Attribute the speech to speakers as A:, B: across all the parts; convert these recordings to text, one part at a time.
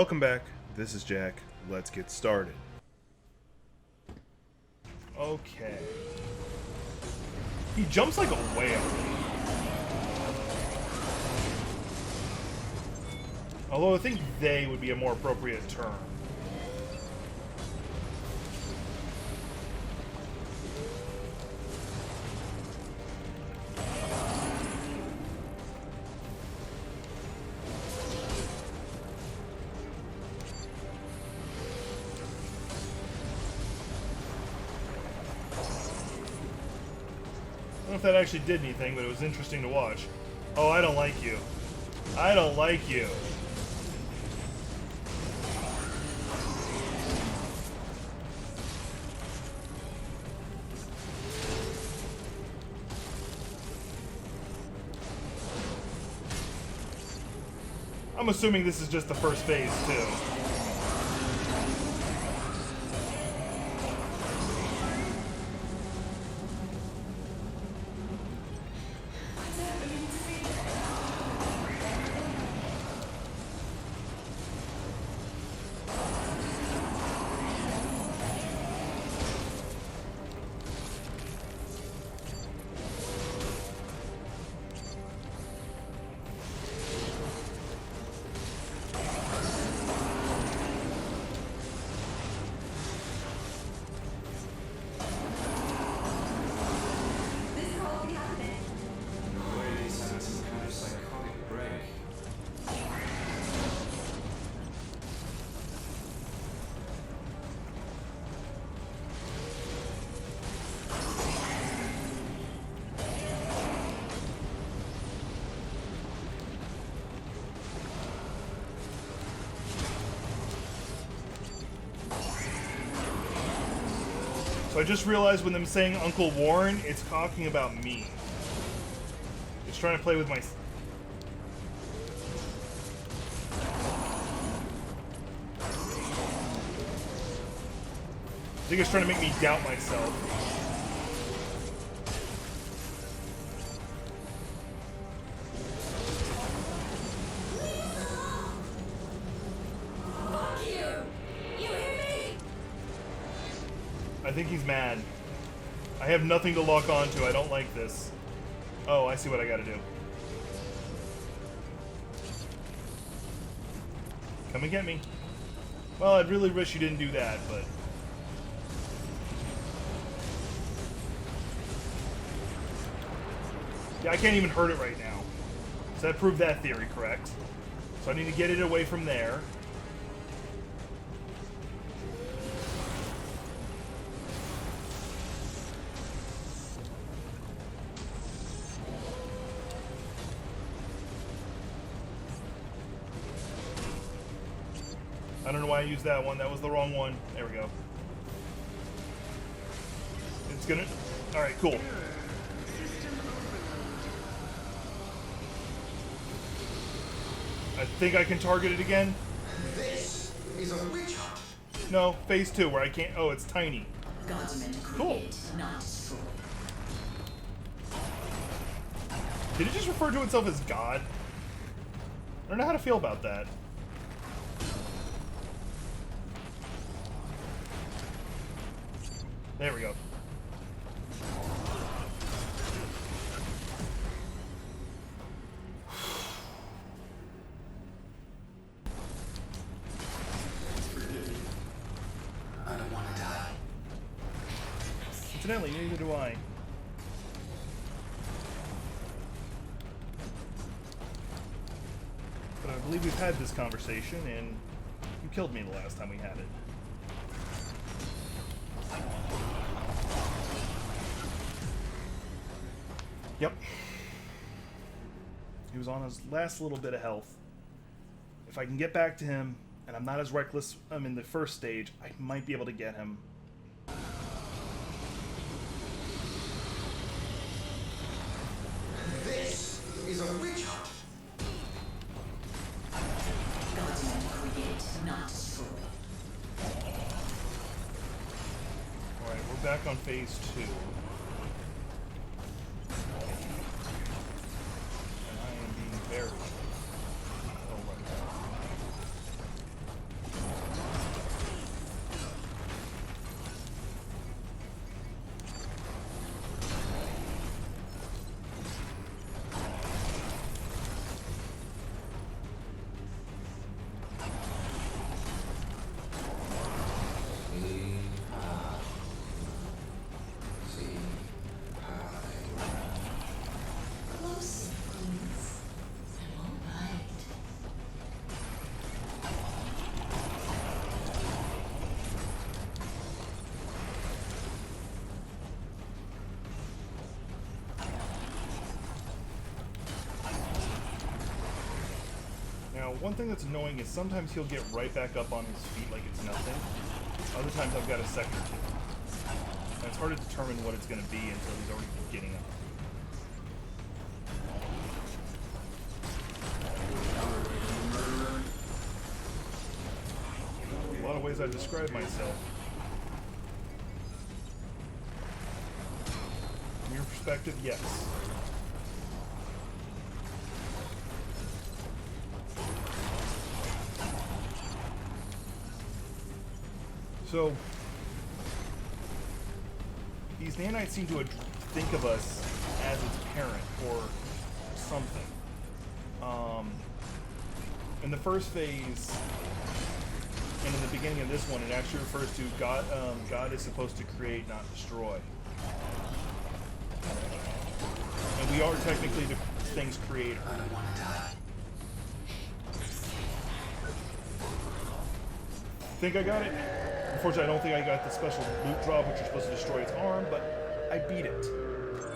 A: Welcome back. This is Jack. Let's get started. Okay. He jumps like a whale. Although I think they would be a more appropriate term. I don't know if that actually did anything, but it was interesting to watch. Oh, I don't like you. I don't like you. I'm assuming this is just the first phase, too. So I just realized when them saying Uncle Warren, it's talking about me. It's trying to play with my... I think it's trying to make me doubt myself. I think he's mad. I have nothing to lock onto. I don't like this. Oh, I see what I gotta do. Come and get me. Well, I'd really wish you didn't do that, but... yeah, I can't even hurt it right now. So that proved that theory correct. So I need to get it away from there. I don't know why I used that one. That was the wrong one. There we go. It's gonna... alright, cool. I think I can target it again.
B: This is a witch hunt.
A: No, phase 2 where I can't... oh, it's tiny. Cool. Did it just refer to itself as God? I don't know how to feel about that. There we go.
B: I don't want to die.
A: Incidentally, neither do I. But I believe we've had this conversation, and you killed me the last time we had it. Yep. He was on his last little bit of health. If I can get back to him, and I'm not as reckless in the first stage, I might be able to get him.
B: This is a witch hunt.
A: Alright, we're back on phase 2. And I am being very... oh, right. One thing that's annoying is sometimes he'll get right back up on his feet like it's nothing. Other times I've got a second to. And it's hard to determine what it's going to be until he's already getting up. A lot of ways I describe myself. From your perspective, yes. So, these nanites seem to think of us as its parent or something. In the first phase, and in the beginning of this one, it actually refers to God. God is supposed to create, not destroy. And we are technically the thing's creator.
B: I don't want to die.
A: Think I got it? Unfortunately, I don't think I got the special loot drop, which is supposed to destroy its arm, but I beat it.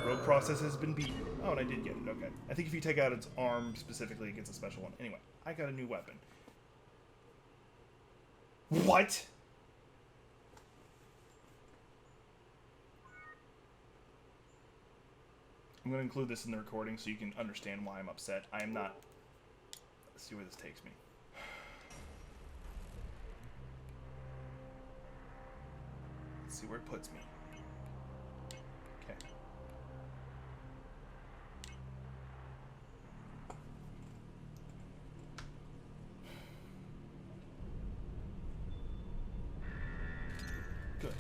A: Rogue process has been beaten. Oh, and I did get it, okay. I think if you take out its arm specifically, it gets a special one. Anyway, I got a new weapon. What? I'm going to include this in the recording so you can understand why I'm upset. I am not... Let's see where this takes me. Let's see where it puts me. Okay. Good.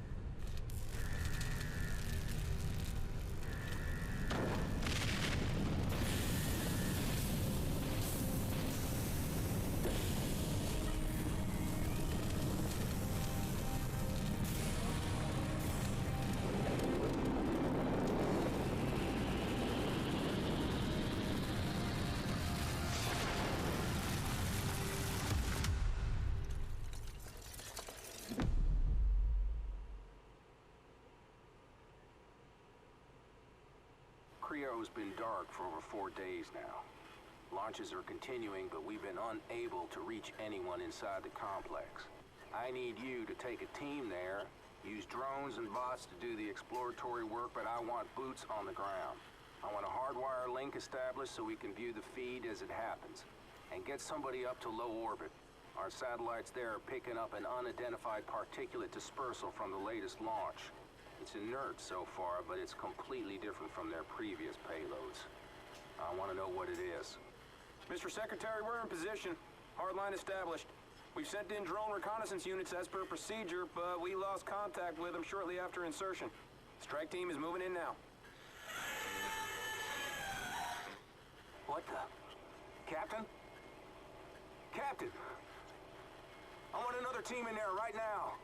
C: Creo's been dark for over 4 days now. Launches are continuing, but we've been unable to reach anyone inside the complex. I need you to take a team there, use drones and bots to do the exploratory work, but I want boots on the ground. I want a hardwire link established so we can view the feed as it happens. And get somebody up to low orbit. Our satellites there are picking up an unidentified particulate dispersal from the latest launch. It's inert so far, but it's completely different from their previous payloads. I want to know what it is.
D: Mr. Secretary, we're in position. Hardline established. We've sent in drone reconnaissance units as per procedure, but we lost contact with them shortly after insertion. Strike team is moving in now.
C: What the? Captain? Captain! I want another team in there right now!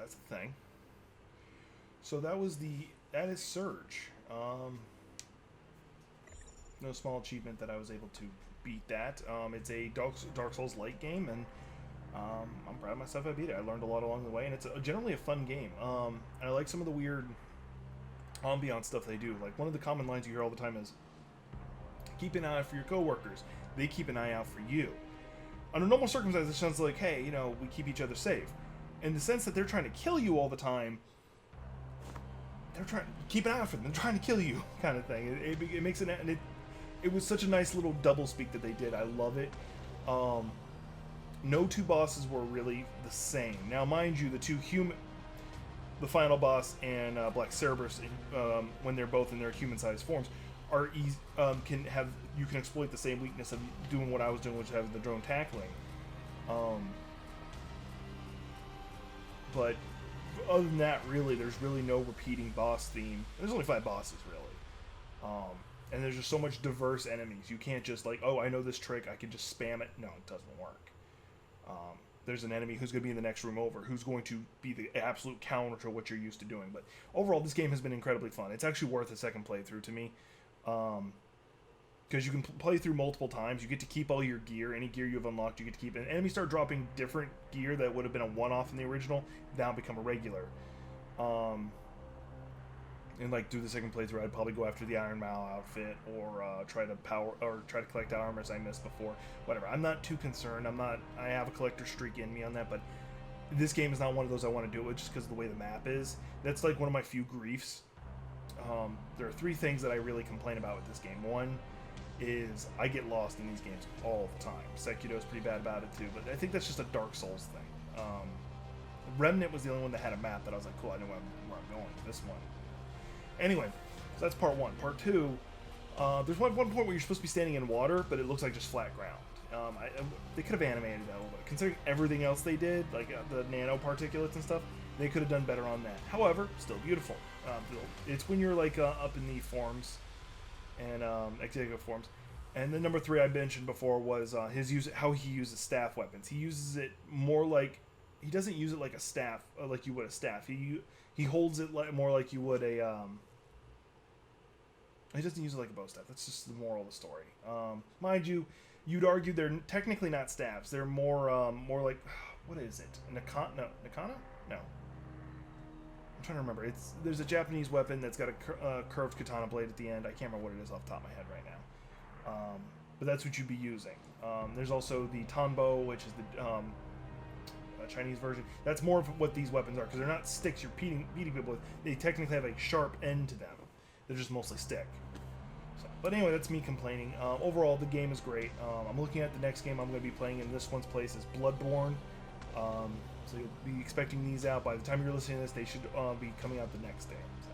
A: that's the thing. So that is Surge. No small achievement that I was able to beat that. It's a Dark Souls light game, and I'm proud of myself I beat it. I learned a lot along the way, and it's generally a fun game. And I like some of the weird ambiance stuff they do. Like, one of the common lines you hear all the time is, keep an eye out for your coworkers. They keep an eye out for you. Under normal circumstances, it sounds like, hey, we keep each other safe. In the sense that they're trying to kill you all the time, they're trying to keep an eye out for them. They're trying to kill you, kind of thing. It makes it, and it was such a nice little double speak that they did. I love it. No two bosses were really the same. Now, mind you, the final boss and Black Cerberus, when they're both in their human-sized forms, are you can exploit the same weakness of doing what I was doing, which is having the drone tackling. But other than that, really, there's really no repeating boss theme. There's only 5 bosses, really. And there's just so much diverse enemies. You can't just like, oh, I know this trick, I can just spam it. No, it doesn't work. There's an enemy who's going to be in the next room over, who's going to be the absolute counter to what you're used to doing. But overall, this game has been incredibly fun. It's actually worth a second playthrough to me. Because you can play through multiple times. You get to keep all your gear. Any gear you've unlocked, you get to keep. And enemies start dropping different gear that would have been a one-off in the original, now become a regular. And like through the second playthrough, I'd probably go after the Iron Mao outfit, or try to collect armors I missed before. Whatever. I'm not too concerned. I have a collector streak in me on that, but this game is not one of those I want to do it just because of the way the map is. That's like one of my few griefs. There are 3 things that I really complain about with this game. One is I get lost in these games all the time. Sekiro's pretty bad about it too, but I think that's just a Dark Souls thing. Remnant was the only one that had a map that I was like, cool, I know where I'm going. This one. Anyway, so that's part 1. Part 2, there's one point where you're supposed to be standing in water, but it looks like just flat ground. They could have animated that a little bit. Considering everything else they did, like the nanoparticulates and stuff, they could have done better on that. However, still beautiful. It's when you're like up in the forms and executive forms. And then number 3 I mentioned before was how he uses staff weapons. He uses it more like, he doesn't use it like a staff, like you would a staff. He holds it more like you would a. He doesn't use it like a bow staff. That's just the moral of the story. Mind you, you'd argue they're technically not staffs. They're more like, what is it? Nakana? No. I'm trying to remember. There's a Japanese weapon that's got a curved katana blade at the end. I can't remember what it is off the top of my head right now. But that's what you'd be using. There's also the Tanbo, which is the Chinese version. That's more of what these weapons are, because they're not sticks you're beating people with. They technically have a sharp end to them. They're just mostly stick. So, but anyway, that's me complaining. Overall, the game is great. I'm looking at the next game I'm going to be playing in this one's place is Bloodborne. So you'll be expecting these out. By the time you're listening to this, they should be coming out the next day. So,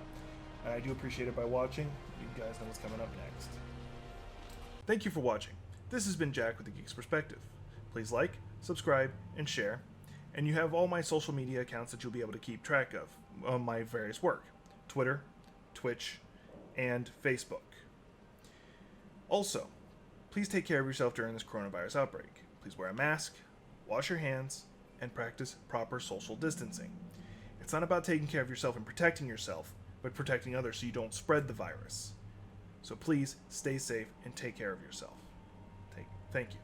A: and I do appreciate it by watching. You guys know what's coming up next. Thank you for watching. This has been Jack with the Geek's Perspective. Please like, subscribe, and share. And you have all my social media accounts that you'll be able to keep track of my various work. Twitter, Twitch, and Facebook. Also, please take care of yourself during this coronavirus outbreak. Please wear a mask, wash your hands, and practice proper social distancing. It's not about taking care of yourself and protecting yourself, but protecting others so you don't spread the virus. So please stay safe and take care of yourself. Thank you.